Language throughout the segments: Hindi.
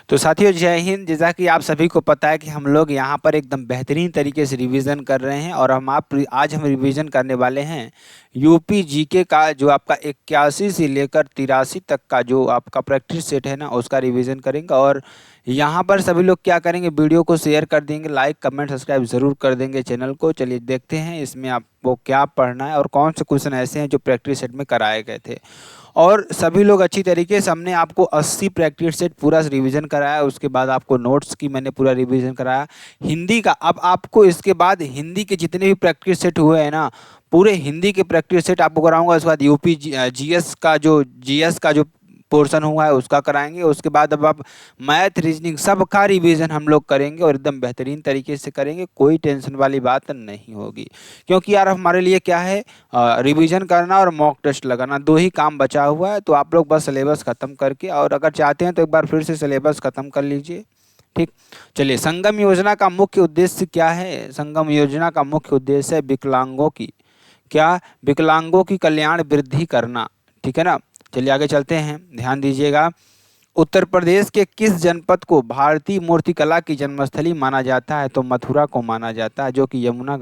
तो साथियों जय हिंद। जैसा कि आप सभी को पता है कि हम लोग यहाँ पर एकदम बेहतरीन तरीके से रिवीजन कर रहे हैं और आज हम रिवीजन करने वाले हैं यूपी जीके का जो आपका 81 से लेकर 83 तक का जो आपका प्रैक्टिस सेट है ना उसका रिवीजन करेंगे। और यहाँ पर सभी लोग क्या करेंगे, वीडियो को शेयर कर देंगे, लाइक कमेंट सब्सक्राइब जरूर कर देंगे चैनल को। चलिए देखते हैं इसमें आपको क्या पढ़ना है और कौन से क्वेश्चन ऐसे हैं जो प्रैक्टिस सेट में कराए गए थे। और सभी लोग अच्छी तरीके से हमने आपको 80 प्रैक्टिस सेट पूरा रिवीजन कराया। उसके बाद आपको नोट्स की मैंने पूरा रिवीजन कराया। हिंदी का अब आपको इसके बाद हिंदी के जितने भी प्रैक्टिस सेट हुए हैं ना, पूरे हिंदी के प्रैक्टिस सेट आपको कराऊंगा। उसके बाद यूपी जीएस का जो पोर्शन हुआ है उसका कराएंगे। उसके बाद अब आप मैथ रीजनिंग सब का रिवीजन हम लोग करेंगे और एकदम बेहतरीन तरीके से करेंगे, कोई टेंशन वाली बात नहीं होगी। क्योंकि यार हमारे लिए क्या है, रिवीजन करना और मॉक टेस्ट लगाना, दो ही काम बचा हुआ है। तो आप लोग बस सिलेबस ख़त्म करके, और अगर चाहते हैं तो एक बार फिर से सिलेबस ख़त्म कर लीजिए। ठीक, चलिए। संगम योजना का मुख्य उद्देश्य क्या है? संगम योजना का मुख्य उद्देश्य है विकलांगों की कल्याण वृद्धि करना। ठीक है ना। चलिए आगे चलते हैं, ध्यान दीजिएगा। उत्तर प्रदेश के किस जनपद को भारतीय मूर्तिकला की जन्मस्थली माना जाता है? तो मथुरा को माना जाता है, जो कि यमुना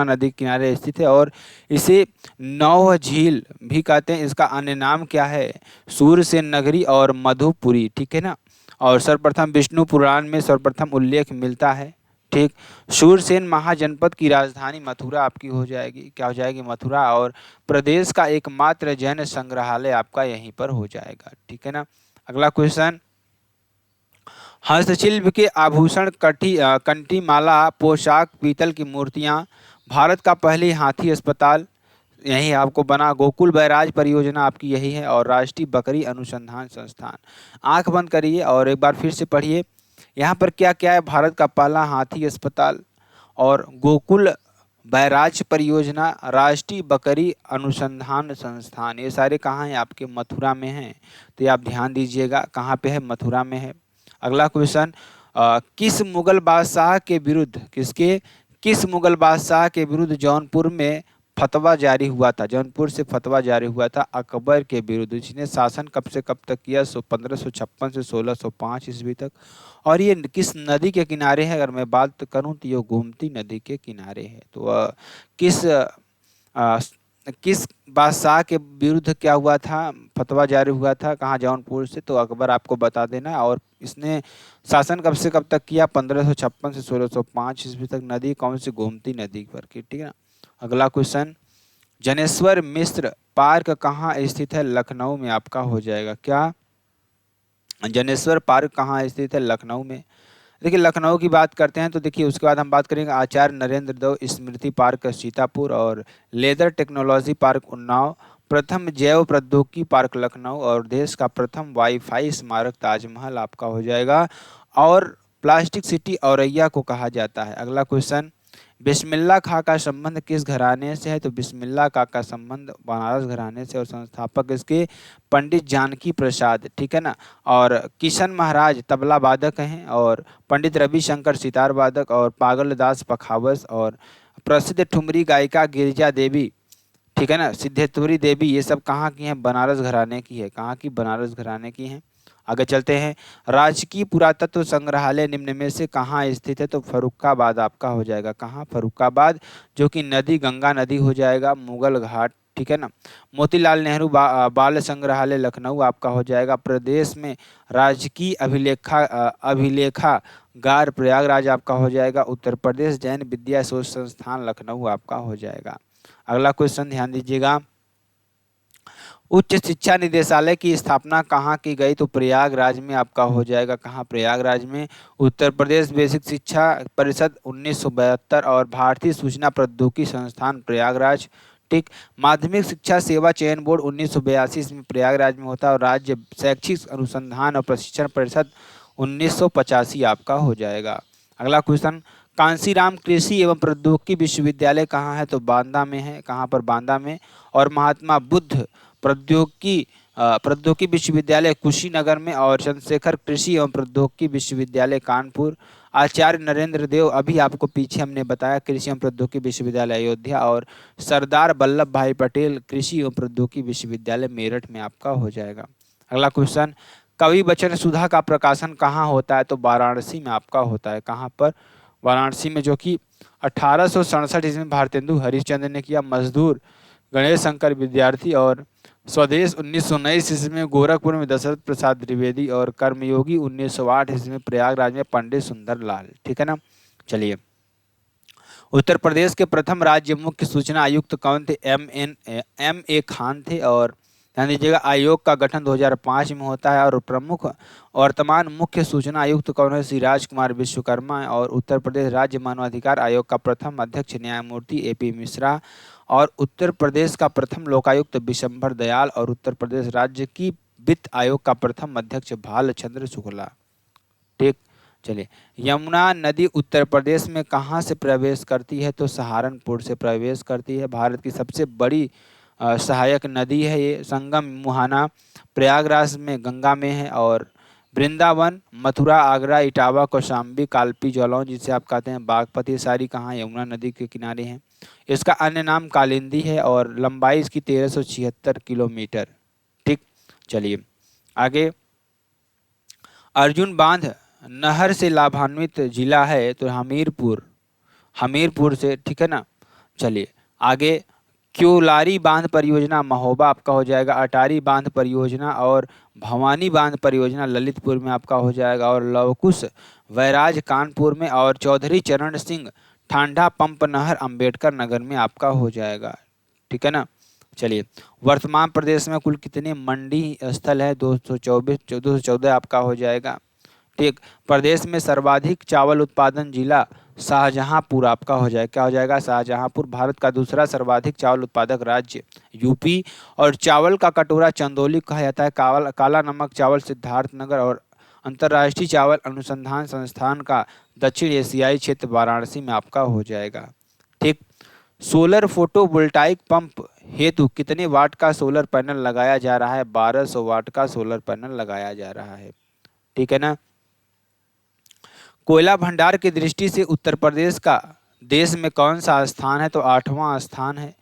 नदी के किनारे स्थित है। और इसे नौह झील भी कहते हैं। इसका अन्य नाम क्या है? सूरसेन नगरी और मधुपुरी। ठीक है ना। और सर्वप्रथम विष्णु पुराण में सर्वप्रथम उल्लेख मिलता है। ठीक, शूरसेन महाजनपद की राजधानी मथुरा आपकी हो जाएगी, क्या हो जाएगी? मथुरा। और प्रदेश का एकमात्र जैन संग्रहालय आपका यहीं पर हो जाएगा। ठीक है ना। अगला क्वेश्चन, हस्तशिल्प के आभूषण, कंठीमाला, पोशाक, पीतल की मूर्तियां, भारत का पहले हाथी अस्पताल यही आपको बना, गोकुल बैराज परियोजना आपकी यही है, और राष्ट्रीय बकरी अनुसंधान संस्थान। आंख बंद करिए और एक बार फिर से पढ़िए। यहाँ पर क्या क्या है? भारत का पहला हाथी अस्पताल और गोकुल बैराज परियोजना, राष्ट्रीय बकरी अनुसंधान संस्थान, ये सारे कहाँ हैं? आपके मथुरा में हैं। तो ये आप ध्यान दीजिएगा कहाँ पे है, मथुरा में है। अगला क्वेश्चन, किस मुगल बादशाह के विरुद्ध जौनपुर में फतवा जारी हुआ था? जौनपुर से फतवा जारी हुआ था अकबर के विरुद्ध, जिसने शासन कब से कब तक किया? 1556 से 1605 ईस्वी तक। और ये किस नदी के किनारे है? अगर मैं बात करूं तो ये गोमती नदी के किनारे है। तो किस अ, किस बादशाह के विरुद्ध क्या हुआ था, फतवा जारी हुआ था? कहाँ? जौनपुर से। तो अकबर आपको बता देना। और इसने शासन कब से कब तक किया? 1556 से 1605 ईस्वी तक। नदी कौन सी? गोमती नदी पर की। ठीक है ना। अगला क्वेश्चन, जनेश्वर मिश्र पार्क कहाँ स्थित है? लखनऊ में आपका हो जाएगा। क्या? जनेश्वर पार्क कहाँ स्थित है? लखनऊ में। देखिए लखनऊ की बात करते हैं तो देखिए उसके बाद हम बात करेंगे आचार्य नरेंद्र देव स्मृति पार्क सीतापुर, और लेदर टेक्नोलॉजी पार्क उन्नाव, प्रथम जैव प्रौद्योगिकी पार्क लखनऊ, और देश का प्रथम वाईफाई स्मारक ताजमहल आपका हो जाएगा। और प्लास्टिक सिटी औरैया को कहा जाता है। अगला क्वेश्चन, बिस्मिल्लाह खां का संबंध किस घराने से है? तो बिस्मिल्लाह खां का संबंध बनारस घराने से, और संस्थापक इसके पंडित जानकी प्रसाद। ठीक है ना। और किशन महाराज तबला वादक हैं, और पंडित रविशंकर सितार वादक, और पागलदास पखावज, और प्रसिद्ध ठुमरी गायिका गिरिजा देवी। ठीक है ना, सिद्धेश्वरी देवी, ये सब कहाँ की हैं? बनारस घराने की है। कहाँ की? बनारस घराने की हैं। आगे चलते हैं, राजकीय पुरातत्व संग्रहालय निम्न में से कहाँ स्थित है? तो फर्रुखाबाद आपका हो जाएगा। कहाँ? फर्रुखाबाद, जो कि नदी गंगा नदी हो जाएगा, मुगल घाट। ठीक है ना। मोतीलाल नेहरू बाल संग्रहालय लखनऊ आपका हो जाएगा। प्रदेश में राजकीय अभिलेखागार प्रयागराज आपका हो जाएगा। उत्तर प्रदेश जैन विद्या शोध संस्थान लखनऊ आपका हो जाएगा। अगला क्वेश्चन ध्यान दीजिएगा, उच्च शिक्षा निदेशालय की स्थापना कहाँ की गई? तो प्रयागराज में आपका हो जाएगा। कहाँ? प्रयागराज में। उत्तर प्रदेश बेसिक शिक्षा परिषद 1972, और भारतीय सूचना प्रौद्योगिकी संस्थान प्रयागराज। ठीक, माध्यमिक शिक्षा सेवा चयन बोर्ड 1982 में प्रयागराज में होता है, और राज्य शैक्षिक अनुसंधान और प्रशिक्षण परिषद 1985 आपका हो जाएगा। अगला क्वेश्चन, कांसीराम कृषि एवं प्रौद्योगिकी विश्वविद्यालय कहाँ है? तो बांदा में है। कहाँ पर? बांदा में। और महात्मा बुद्ध प्रौद्योगिकी विश्वविद्यालय कुशीनगर में, और चंद्रशेखर कृषि एवं प्रौद्योगिकी विश्वविद्यालय कानपुर। आचार्य नरेंद्र देव, अभी आपको पीछे हमने बताया, कृषि एवं प्रौद्योगिकी विश्वविद्यालय अयोध्या, और सरदार वल्लभ भाई पटेल कृषि एवं प्रौद्योगिकी विश्वविद्यालय मेरठ में आपका हो जाएगा। अगला क्वेश्चन, कवि वचन सुधा का प्रकाशन कहाँ होता है? तो वाराणसी में आपका होता है। कहाँ पर? वाराणसी में, जो कि 1867 ईस्वी में भारतेंदु हरिश्चंद्र ने किया। मजदूर गणेश शंकर विद्यार्थी, और स्वदेश 1919 ईस्वी में गोरखपुर में दशरथ प्रसाद द्विवेदी, और कर्मयोगी 1908 ईस्वी में प्रयागराज में पंडित सुंदर लाल। ठीक है ना। चलिए, उत्तर प्रदेश के प्रथम राज्य मुख्य सूचना आयुक्त कौन थे? एम ए खान थे। और ध्यान दीजिएगा, आयोग का गठन 2005 में होता है। और प्रमुख वर्तमान मुख्य सूचना आयुक्त कौन है? श्री राजकुमार विश्वकर्मा। और उत्तर प्रदेश राज्य मानवाधिकार आयोग का प्रथम अध्यक्ष न्यायमूर्ति ए.पी. मिश्रा। और उत्तर प्रदेश का प्रथम लोकायुक्त बिशंबर दयाल। और उत्तर प्रदेश राज्य की वित्त आयोग का प्रथम अध्यक्ष भालचंद्र शुक्ला। ठीक। चलिए, यमुना नदी उत्तर प्रदेश में कहाँ से प्रवेश करती है? तो सहारनपुर से प्रवेश करती है। भारत की सबसे बड़ी सहायक नदी है ये। संगम मुहाना प्रयागराज में गंगा में है। और वृंदावन, मथुरा, आगरा, इटावा, कौशाम्बी, कालपी, जालौन, जिसे आप कहते हैं बागपत, ये सारी कहाँ? यमुना नदी के किनारे हैं। इसका अन्य नाम कालिंदी है। और लंबाई इसकी 1376 किलोमीटर। ठीक। चलिए आगे, अर्जुन बांध नहर से लाभान्वित जिला है तो हमीरपुर, हमीरपुर से। ठीक है ना। चलिए आगे, क्योलारी बांध परियोजना महोबा आपका हो जाएगा। अटारी बांध परियोजना और भवानी बांध परियोजना ललितपुर में आपका हो जाएगा। और लवकुश बैराज कानपुर में। और चौधरी चरण सिंह ठांडा पंप नहर अंबेडकर नगर में आपका हो जाएगा। ठीक है ना। चलिए, वर्तमान प्रदेश में कुल कितने मंडी स्थल है? 214 आपका हो जाएगा। ठीक। प्रदेश में सर्वाधिक चावल उत्पादन जिला शाहजहांपुर आपका हो जाएगा। क्या हो जाएगा? शाहजहांपुर। भारत का दूसरा सर्वाधिक चावल उत्पादक राज्य यूपी। और चावल का कटोरा चंदौली कहा जाता है। काला नमक चावल सिद्धार्थनगर। और अंतर्राष्ट्रीय चावल अनुसंधान संस्थान का दक्षिण एशियाई क्षेत्र वाराणसी में आपका हो जाएगा। ठीक। सोलर फोटोवोल्टाइक पंप हेतु कितने वाट का सोलर पैनल लगाया जा रहा है? 1200 वाट का सोलर पैनल लगाया जा रहा है। ठीक है ना। कोयला भंडार की दृष्टि से उत्तर प्रदेश का देश में कौन सा स्थान है? तो 8वां स्थान है।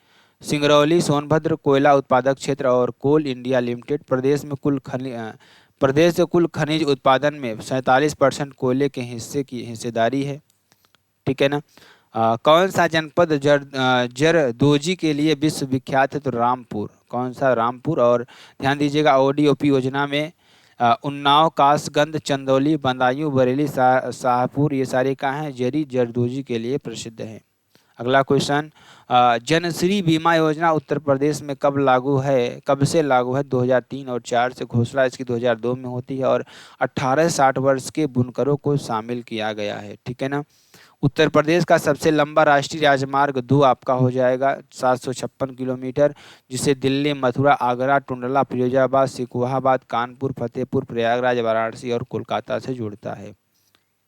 सिंगरौली सोनभद्र कोयला उत्पादक क्षेत्र और कोल इंडिया लिमिटेड। प्रदेश के कुल खनिज उत्पादन में 47% कोयले के हिस्से की हिस्सेदारी है। ठीक है ना। कौन सा जनपद जरदोजी के लिए विश्व विख्यात है? तो रामपुर। कौन सा? रामपुर। और ध्यान दीजिएगा, ओडीओपी योजना में उन्नाव, कासगंज, चंदौली, बदायूं, बरेली, शाहपुर, ये सारे कहाँ हैं? जरदोजी के लिए प्रसिद्ध हैं। अगला क्वेश्चन, जनश्री बीमा योजना उत्तर प्रदेश में कब लागू है? कब से लागू है? 2003 और 4 से। घोषणा इसकी 2002 में होती है। और 18 से 60 वर्ष के बुनकरों को शामिल किया गया है। ठीक है ना। उत्तर प्रदेश का सबसे लंबा राष्ट्रीय राजमार्ग 2 आपका हो जाएगा, 756 किलोमीटर, जिसे दिल्ली, मथुरा, आगरा, टुंडला, फिरोजाबाद, सिकुहाबाद, कानपुर, फतेहपुर, प्रयागराज, वाराणसी और कोलकाता से जुड़ता है।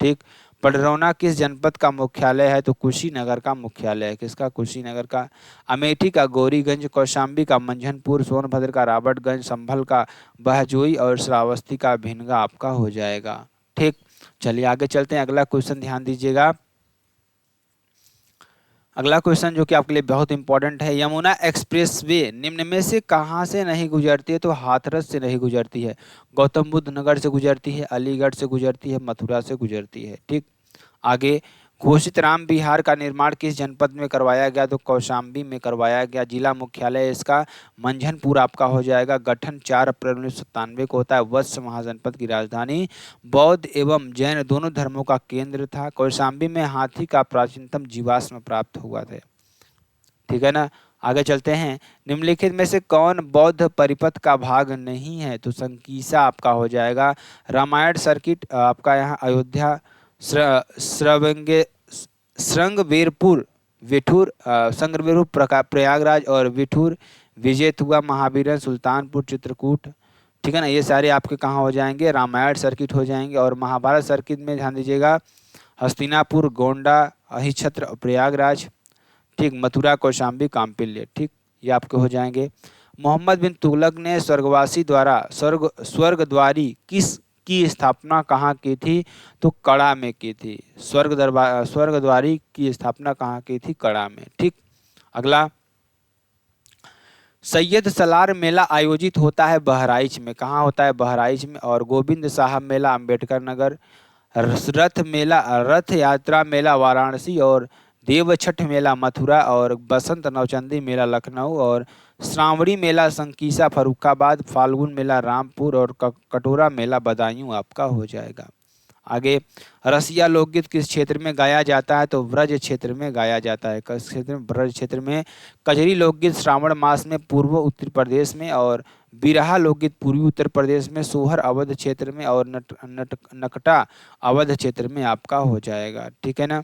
ठीक। पडरौना किस जनपद का मुख्यालय है? तो कुशीनगर का मुख्यालय है। किसका? कुशीनगर का। अमेठी का गौरीगंज, कौशाम्बी का मंझनपुर, सोनभद्र का रॉबर्टगंज, संभल का बहजोई और श्रावस्ती का भिनगा आपका हो जाएगा। ठीक। चलिए आगे चलते हैं। अगला क्वेश्चन ध्यान दीजिएगा। अगला क्वेश्चन जो कि आपके लिए बहुत इंपॉर्टेंट है, यमुना एक्सप्रेसवे निम्न में से कहाँ से नहीं गुजरती है? तो हाथरस से नहीं गुजरती है, गौतम बुद्ध नगर से गुजरती है, अलीगढ़ से गुजरती है, मथुरा से गुजरती है। ठीक। आगे, घोषित राम विहार का निर्माण किस जनपद में करवाया गया? तो कौशाम्बी में करवाया गया। जिला मुख्यालय इसका मंझनपुर आपका हो जाएगा। गठन 4 अप्रैल 1997 को होता है। वत्स महाजनपद की राजधानी बौद्ध एवं जैन दोनों धर्मों का केंद्र था। कौशाम्बी में हाथी का प्राचीनतम जीवाश्म प्राप्त हुआ था। ठीक है ना। आगे चलते हैं। निम्नलिखित में से कौन बौद्ध परिपथ का भाग नहीं है? तो संकीसा आपका हो जाएगा। रामायण सर्किट आपका यहाँ अयोध्या, श्रृंगवेरपुर, विठूर, संगवेरपुर, प्रयागराज और विठूर, विजयथुआ, महावीरन, सुल्तानपुर, चित्रकूट। ठीक है ना। ये सारे आपके कहाँ हो जाएंगे? रामायण सर्किट हो जाएंगे। और महाभारत सर्किट में ध्यान दीजिएगा, हस्तिनापुर, गोंडा, अहिछत्र, प्रयागराज। ठीक। मथुरा, कौशाम्बी, काम्पिल्य। ठीक, ये आपके हो जाएंगे। मोहम्मद बिन तुगलक ने स्वर्गवासी द्वारा स्वर्गद्वारी किस की स्थापना कहाँ की थी? तो कड़ा में की थी। स्वर्गद्वारी की स्थापना कहाँ की थी? कड़ा में। ठीक। अगला, सैयद सलार मेला आयोजित होता है बहराइच में। कहाँ होता है? बहराइच में। और गोविंद साहब मेला अम्बेडकर नगर। रथ यात्रा मेला वाराणसी। और देव छठ मेला मथुरा। और बसंत नवचंदी मेला लखनऊ। और श्रावणी मेला संकीसा फर्रुखाबाद। फाल्गुन मेला रामपुर। और कटोरा मेला बदायूं आपका हो जाएगा। आगे, रसिया लोकगीत किस क्षेत्र में गाया जाता है? तो ब्रज क्षेत्र में गाया जाता है। किस क्षेत्र में? ब्रज क्षेत्र में। कजरी लोकगीत श्रावण मास में पूर्व उत्तर प्रदेश में। और बिरहा लोकगीत पूर्वी उत्तर प्रदेश में। सोहर अवध क्षेत्र में। और नकटा अवध क्षेत्र में आपका हो जाएगा। ठीक है ना।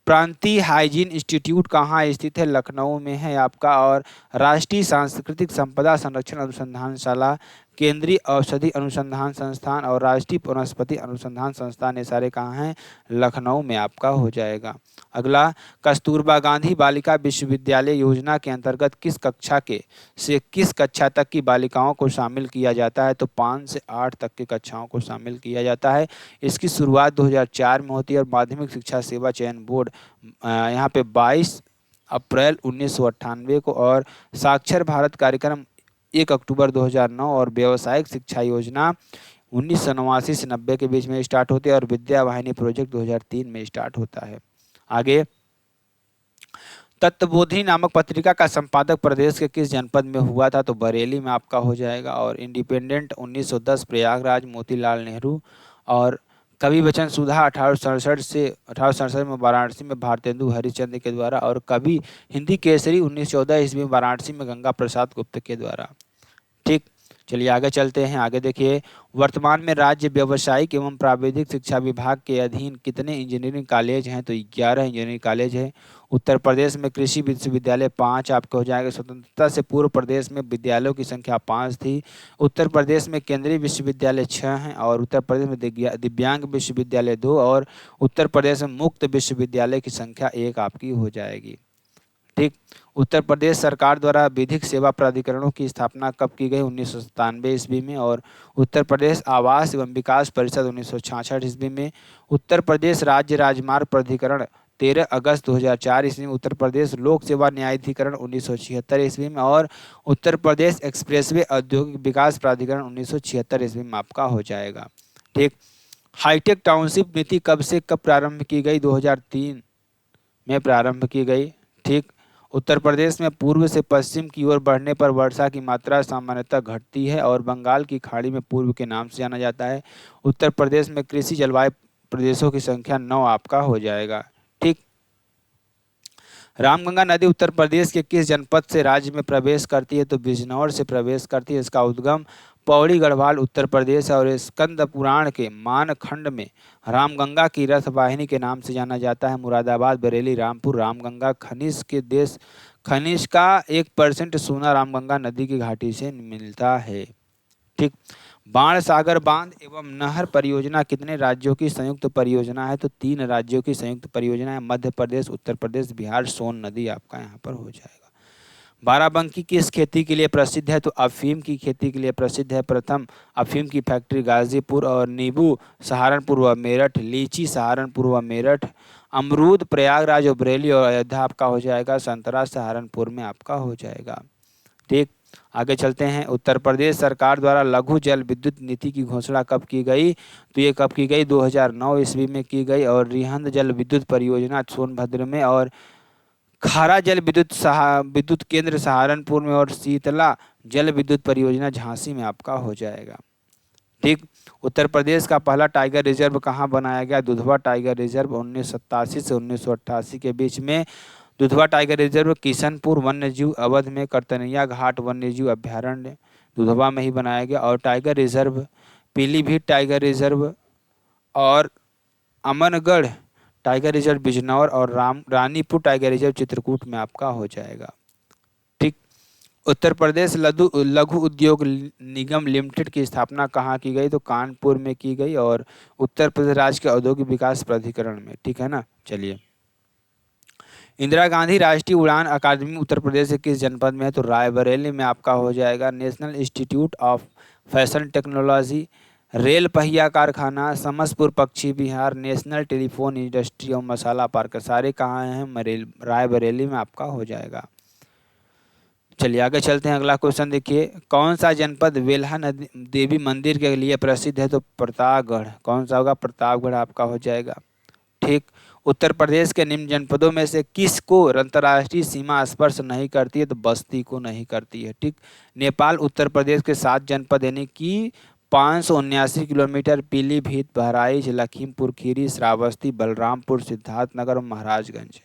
प्रांतीय हाइजीन इंस्टीट्यूट कहाँ स्थित है? लखनऊ में है आपका। और राष्ट्रीय सांस्कृतिक संपदा संरक्षण अनुसंधानशाला, केंद्रीय औषधि अनुसंधान संस्थान और राष्ट्रीय वनस्पति अनुसंधान संस्थान, ये सारे कहाँ हैं? लखनऊ में आपका हो जाएगा। अगला, कस्तूरबा गांधी बालिका विश्वविद्यालय योजना के अंतर्गत किस कक्षा तक की बालिकाओं को शामिल किया जाता है? तो 5 से 8 तक की कक्षाओं को शामिल किया जाता है। इसकी शुरुआत 2004 में होती है। और माध्यमिक शिक्षा सेवा चयन बोर्ड यहाँ पे 22 अप्रैल 1998 को। और साक्षर भारत कार्यक्रम 1 अक्टूबर 2009। और व्यावसायिक शिक्षा योजना 1989 से 90 के बीच में स्टार्ट होती है। और विद्या वाहिनी प्रोजेक्ट 2003 में स्टार्ट होता है। आगे, तत्वबोधिनी नामक पत्रिका का संपादक प्रदेश के किस जनपद में हुआ था? तो बरेली में आपका हो जाएगा। और इंडिपेंडेंट 1910 प्रयागराज, मोतीलाल नेहरू। और कवि वचन सुधा 1867 में वाराणसी में भारतेंदु हरिश्चंद्र के द्वारा। और कवि हिंदी केसरी 1914 ईस्वी में वाराणसी में गंगा प्रसाद गुप्त के द्वारा। ठीक, चलिए आगे चलते हैं। आगे देखिए, वर्तमान में राज्य व्यावसायिक एवं प्राविधिक शिक्षा विभाग के अधीन कितने इंजीनियरिंग कॉलेज हैं? तो 11 इंजीनियरिंग कॉलेज है। उत्तर प्रदेश में कृषि विश्वविद्यालय 5 आपका हो जाएगा। स्वतंत्रता से पूर्व प्रदेश में विद्यालयों की संख्या 5 थी। उत्तर प्रदेश में केंद्रीय विश्वविद्यालय 6 हैं। और उत्तर प्रदेश में दिव्यांग विश्वविद्यालय 2। और उत्तर प्रदेश में मुक्त विश्वविद्यालय की संख्या 1 आपकी हो जाएगी। ठीक, उत्तर प्रदेश सरकार द्वारा विधिक सेवा प्राधिकरणों की स्थापना कब की गई? 1997 ईस्वी में। और उत्तर प्रदेश आवास एवं विकास परिषद 1966 ईस्वी में। उत्तर प्रदेश राज्य राजमार्ग प्राधिकरण 13 अगस्त 2004 ईस्वी में। उत्तर प्रदेश लोक सेवा न्यायाधिकरण 1976 ईस्वी में। और उत्तर प्रदेश एक्सप्रेसवे औद्योगिक विकास प्राधिकरण 1976 ईस्वी में आपका हो जाएगा। ठीक, हाईटेक टाउनशिप नीति कब से कब प्रारंभ की गई? 2003 में प्रारंभ की गई। ठीक, उत्तर प्रदेश में पूर्व से पश्चिम की ओर बढ़ने पर वर्षा की मात्रा सामान्यतः घटती है। और बंगाल की खाड़ी में पूर्व के नाम से जाना जाता है। उत्तर प्रदेश में कृषि जलवायु प्रदेशों की संख्या 9 आपका हो जाएगा। ठीक, रामगंगा नदी उत्तर प्रदेश के किस जनपद से राज्य में प्रवेश करती है? तो बिजनौर से प्रवेश करती है। इसका उद्गम पौड़ी गढ़वाल उत्तर प्रदेश है। और स्कंद पुराण के मानखंड में रामगंगा की रथ वाहिनी के नाम से जाना जाता है। मुरादाबाद, बरेली, रामपुर, रामगंगा खनिज का 1% सोना रामगंगा नदी की घाटी से मिलता है। ठीक, बाण सागर बांध एवं नहर परियोजना कितने राज्यों की संयुक्त परियोजना है? तो 3 राज्यों की संयुक्त परियोजना है। मध्य प्रदेश, उत्तर प्रदेश, बिहार। सोन नदी आपका यहाँ पर हो जाएगा। बाराबंकी किस खेती के लिए प्रसिद्ध है? तो अफीम की खेती के लिए प्रसिद्ध है। प्रथम अफीम की फैक्ट्री गाजीपुर। और नींबू सहारनपुर व मेरठ। लीची सहारनपुर व मेरठ। अमरूद प्रयागराज और बरेली और अयोध्या आपका हो जाएगा। संतरा सहारनपुर में आपका हो जाएगा। ठीक, आगे चलते हैं। उत्तर प्रदेश सरकार द्वारा लघु जल विद्युत नीति की घोषणा कब की गई? तो ये कब की गई? 2009 ईस्वी में की गई। और रिहंद जल विद्युत परियोजना सोनभद्र में। और खारा जल विद्युत केंद्र सहारनपुर में। और शीतला जल विद्युत परियोजना झांसी में आपका हो जाएगा। ठीक, उत्तर प्रदेश का पहला टाइगर रिजर्व कहाँ बनाया गया? दुधवा टाइगर रिजर्व 1987 से 1988 के बीच में। दुधवा टाइगर रिजर्व किशनपुर वन्यजीव अवध में करतनिया घाट वन्यजीव अभ्यारण्य दुधवा में ही बनाया गया। और tiger reserve Pilibhit tiger reserve और अमनगढ़ टाइगर रिजर्व बिजनौर और रानीपुर टाइगर रिजर्व चित्रकूट में आपका हो जाएगा। ठीक, उत्तर प्रदेश लघु उद्योग निगम लिमिटेड की स्थापना कहाँ की गई? तो कानपुर में की गई। और उत्तर प्रदेश राज्य के औद्योगिक विकास प्राधिकरण में। ठीक है ना। चलिए, इंदिरा गांधी राष्ट्रीय उड़ान अकादमी उत्तर प्रदेश के किस जनपद में है? तो रायबरेली में आपका हो जाएगा। National institute of fashion technology, rail पहिया कारखाना, समसपुर पक्षी विहार, नेशनल टेलीफोन इंडस्ट्री और मसाला पार्क, सारे कहाँ हैं? रायबरेली में आपका हो जाएगा। चलिए आगे चलते हैं। अगला क्वेश्चन देखिए, कौन सा जनपद वेल्हा नदी देवी मंदिर के लिए प्रसिद्ध है? तो प्रतापगढ़। कौन सा होगा? प्रतापगढ़ आपका हो जाएगा। ठीक। उत्तर प्रदेश के निम्न जनपदों में से किसको अंतर्राष्ट्रीय सीमा स्पर्श नहीं करती है? तो बस्ती को नहीं करती है। ठीक। नेपाल उत्तर प्रदेश के 7 जनपद यानी कि 579 किलोमीटर पीलीभीत, बहराइच, लखीमपुर खीरी, श्रावस्ती, बलरामपुर, सिद्धार्थनगर और महाराजगंज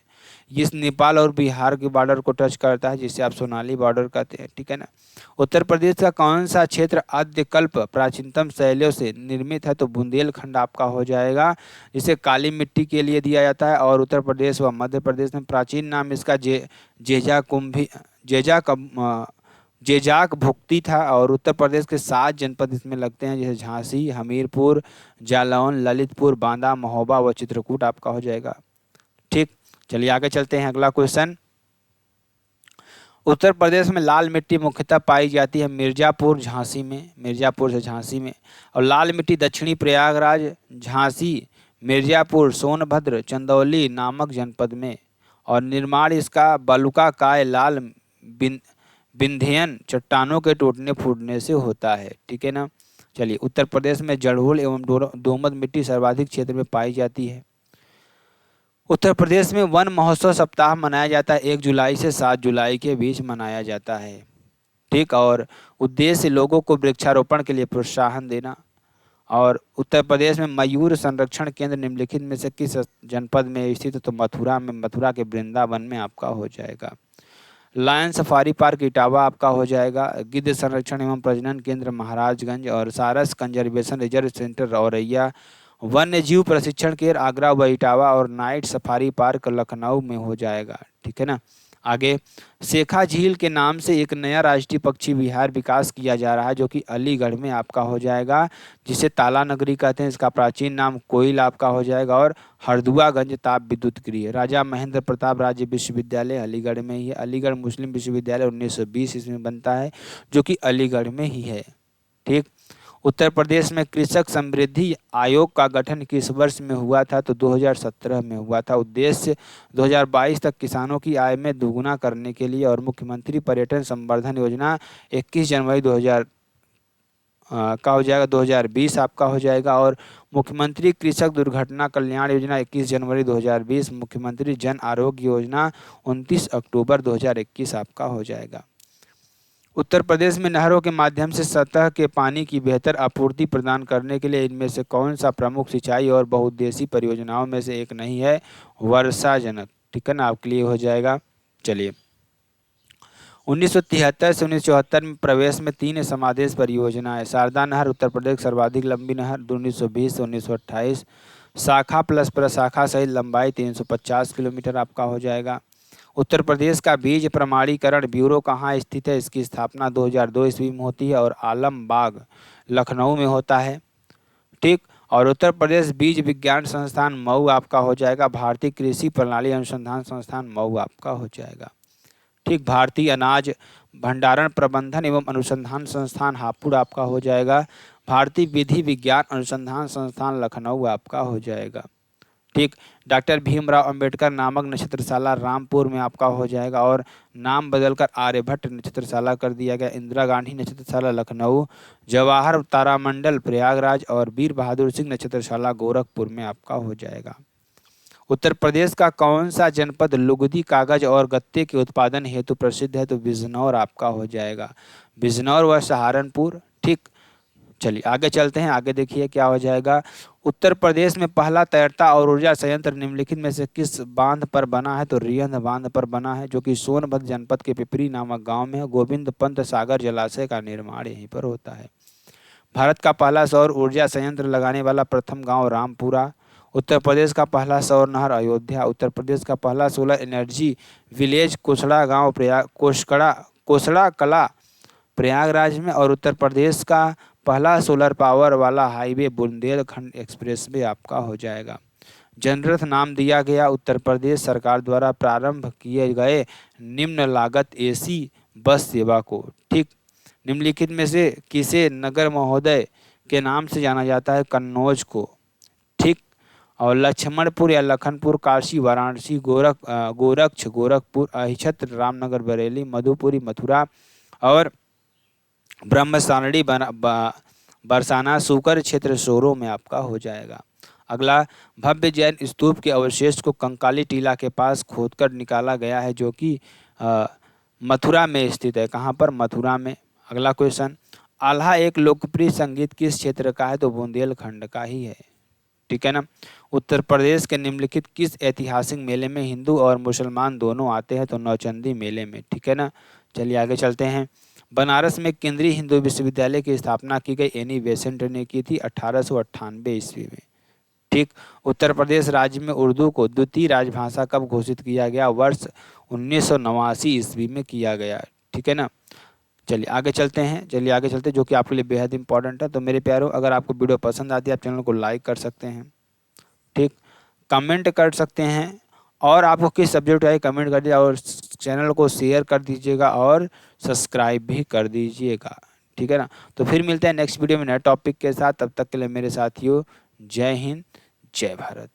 इस नेपाल और बिहार के बॉर्डर को टच करता है, जिसे आप सोनाली बॉर्डर कहते हैं। ठीक है ना। उत्तर प्रदेश का कौन सा क्षेत्र आद्यकल्प प्राचीनतम शैलियों से निर्मित है? तो बुंदेलखंड आपका हो जाएगा, जिसे काली मिट्टी के लिए दिया जाता है। और उत्तर प्रदेश व मध्य प्रदेश में प्राचीन नाम इसका जेजा कुंभी जेजाक भुक्ति था। और उत्तर प्रदेश के 7 जनपद इसमें लगते हैं, जैसे झांसी, हमीरपुर, जालौन, ललितपुर, बांदा, महोबा व चित्रकूट आपका हो जाएगा। ठीक। चलिए आगे चलते हैं। अगला क्वेश्चन, उत्तर प्रदेश में लाल मिट्टी मुख्यतः पाई जाती है मिर्जापुर, झांसी में, मिर्जापुर से झांसी में। और लाल मिट्टी दक्षिणी प्रयागराज, झांसी, मिर्जापुर, सोनभद्र, चंदौली नामक जनपद में। और निर्माण इसका बलुकाकाय लाल विंध्यन चट्टानों के टूटने फूटने से होता है। ठीक है ना। चलिए, उत्तर प्रदेश में जड़ोल एवं दोमट मिट्टी सर्वाधिक क्षेत्र में पाई जाती है। उत्तर प्रदेश में वन महोत्सव सप्ताह मनाया जाता है, 1 जुलाई से 7 जुलाई के बीच मनाया जाता है। ठीक। और उद्देश्य लोगों को वृक्षारोपण के लिए प्रोत्साहन देना। और उत्तर प्रदेश में मयूर संरक्षण केंद्र निम्नलिखित में से किस जनपद में स्थित है? तो मथुरा में, मथुरा के वृंदावन में आपका हो जाएगा। लायन सफारी पार्क इटावा आपका हो जाएगा। गिद्ध संरक्षण एवं प्रजनन केंद्र महाराजगंज। और सारस कंजर्वेशन रिजर्व सेंटर औरैया। वन्य जीव प्रशिक्षण केंद्र आगरा व इटावा। और नाइट सफारी पार्क लखनऊ में हो जाएगा। ठीक है ना। आगे, शेखा झील के नाम से एक नया राष्ट्रीय पक्षी विहार विकास किया जा रहा है, जो कि अलीगढ़ में आपका हो जाएगा, जिसे ताला नगरी कहते हैं। इसका प्राचीन नाम कोइल आपका हो जाएगा। और हरदुआगंज ताप विद्युत गृह, राजा महेंद्र प्रताप राज्य विश्वविद्यालय अलीगढ़ में ही है। अलीगढ़ मुस्लिम विश्वविद्यालय 1920 इसमें बनता है, जो कि अलीगढ़ में ही है। ठीक। उत्तर प्रदेश में कृषक समृद्धि आयोग का गठन किस वर्ष में हुआ था? तो 2017 में हुआ था। उद्देश्य 2022 तक किसानों की आय में दोगुना करने के लिए। और मुख्यमंत्री पर्यटन संवर्धन योजना 21 जनवरी 2000 का हो जाएगा, 2020 आपका हो जाएगा। और मुख्यमंत्री कृषक दुर्घटना कल्याण योजना 21 जनवरी 2020। मुख्यमंत्री जन आरोग्य योजना 29 अक्टूबर 2021 आपका हो जाएगा। उत्तर प्रदेश में नहरों के माध्यम से सतह के पानी की बेहतर आपूर्ति प्रदान करने के लिए इनमें से कौन सा प्रमुख सिंचाई और बहुउद्देशीय परियोजनाओं में से एक नहीं है? वर्षाजनक। ठीक है ना, आपके लिए हो जाएगा। चलिए, 1973 से 1974 में प्रवेश में 3 समादेश परियोजना है। शारदा नहर उत्तर प्रदेश की सर्वाधिक लंबी नहर 1920 से 1928। शाखा प्लस प्रशाखा सहित लंबाई 350 किलोमीटर आपका हो जाएगा। उत्तर प्रदेश का बीज प्रमाणीकरण ब्यूरो कहाँ स्थित है? इसकी स्थापना 2002 ईस्वी में होती है और आलमबाग लखनऊ में होता है। ठीक। और उत्तर प्रदेश बीज विज्ञान संस्थान मऊ आपका हो जाएगा। भारतीय कृषि प्रणाली अनुसंधान संस्थान मऊ आपका हो जाएगा। ठीक। भारतीय अनाज भंडारण प्रबंधन एवं अनुसंधान संस्थान हापुड़ आपका हो जाएगा। भारतीय विधि विज्ञान अनुसंधान संस्थान लखनऊ आपका हो जाएगा। ठीक। डॉक्टर भीमराव अंबेडकर नामक नक्षत्रशाला रामपुर में आपका हो जाएगा। और नाम बदलकर आर्यभट्ट नक्षत्रशाला कर दिया गया। इंदिरा गांधी नक्षत्रशाला लखनऊ, जवाहर तारामंडल प्रयागराज और वीर बहादुर सिंह नक्षत्रशाला गोरखपुर में आपका हो जाएगा। उत्तर प्रदेश का कौन सा जनपद लुगदी कागज और गत्ते के उत्पादन हेतु प्रसिद्ध है? तो बिजनौर आपका हो जाएगा। बिजनौर व सहारनपुर। ठीक। चलिए आगे चलते हैं। आगे देखिए क्या हो जाएगा। उत्तर प्रदेश में पहला तैरता और ऊर्जा संयंत्र निम्नलिखित में से किस बांध पर बना है? तो रियंद बांध पर बना है, जो कि सोनभद्र जनपद के पिपरी नामक गांव में है। गोविंद पंत सागर जलाशय का निर्माण यहीं पर होता है। भारत का पहला सौर ऊर्जा संयंत्र लगाने वाला प्रथम गांव रामपुरा। उत्तर प्रदेश का पहला सौर नहर अयोध्या। उत्तर प्रदेश का पहला सोलर एनर्जी विलेज कोसड़ा गाँव कोसड़ा कला प्रयागराज में। और उत्तर प्रदेश का पहला सोलर पावर वाला हाईवे बुंदेलखंड एक्सप्रेस वे आपका हो जाएगा। जनरथ नाम दिया गया उत्तर प्रदेश सरकार द्वारा प्रारंभ किए गए निम्न लागत एसी बस सेवा को। ठीक। निम्नलिखित में से किसे नगर महोदय के नाम से जाना जाता है? कन्नौज को। ठीक। और लक्ष्मणपुर या लखनपुर, काशी, वाराणसी, गोरक्ष, गोरखपुर, अहिछत्र, रामनगर, बरेली, मधुपुरी, मथुरा और ब्रह्मसारणी, बरसाना, सूकर क्षेत्र सोरो में आपका हो जाएगा। अगला, भव्य जैन स्तूप के अवशेष को कंकाली टीला के पास खोदकर निकाला गया है, जो कि मथुरा में स्थित है। कहाँ पर? मथुरा में। अगला क्वेश्चन, आल्हा एक लोकप्रिय संगीत किस क्षेत्र का है? तो बुंदेलखंड का ही है। ठीक है ना। उत्तर प्रदेश के निम्नलिखित किस ऐतिहासिक मेले में हिंदू और मुसलमान दोनों आते हैं? तो नौचंदी मेले में। ठीक है ना। चलिए आगे चलते हैं। बनारस में केंद्रीय हिंदू विश्वविद्यालय की स्थापना की गई एनी बेसेंट ने की थी 1898 ईस्वी में। ठीक। उत्तर प्रदेश राज्य में उर्दू को द्वितीय राजभाषा कब घोषित किया गया? वर्ष 1989 ईस्वी में किया गया। ठीक है ना। चलिए आगे चलते हैं, जो कि आपके लिए बेहद इंपॉर्टेंट है। तो मेरे प्यारों, अगर आपको वीडियो पसंद आती है, आप चैनल को लाइक कर सकते हैं, ठीक, कमेंट कर सकते हैं, और आपको किस सब्जेक्ट आई कमेंट कर दिया, और चैनल को शेयर कर दीजिएगा और सब्सक्राइब भी कर दीजिएगा। ठीक है ना। तो फिर मिलते हैं नेक्स्ट वीडियो में नए टॉपिक के साथ। तब तक के लिए मेरे साथियों, जय हिंद, जय भारत।